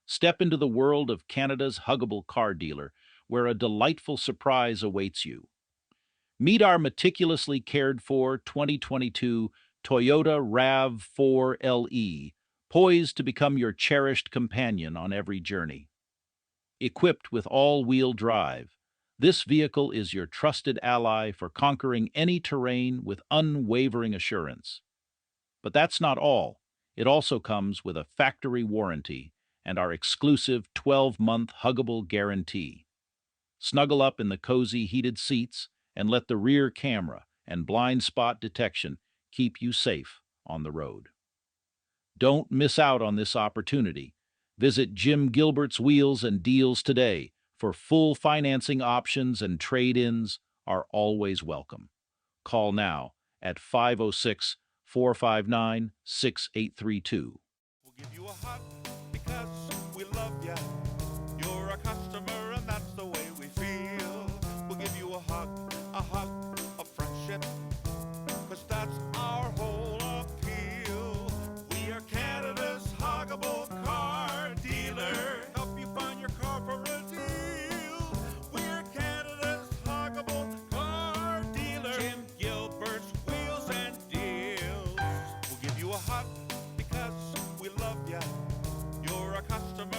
Step into the world of Canada's huggable car dealer, where a delightful surprise awaits you. Meet our meticulously cared for 2022 Toyota RAV4 LE, poised to become your cherished companion on every journey. Equipped with all-wheel drive, this vehicle is your trusted ally for conquering any terrain with unwavering assurance. But that's not all. It also comes with a factory warranty and our exclusive 12-month huggable guarantee. Snuggle up in the cozy heated seats and let the rear camera and blind spot detection keep you safe on the road. Don't miss out on this opportunity. Visit Jim Gilbert's Wheels and Deals today for full financing options, and trade-ins are always welcome. Call now at 506-459-6832. We'll give you a hug because we love ya. You're a customer and that's the way we feel. We'll give you a hug of friendship, cause that's our whole appeal. We are Canada's huggable car dealer. Help you find your car for a deal. We're Canada's huggable car dealer. Jim Gilbert's Wheels and Deals. We'll give you a hug because we love ya. You're a customer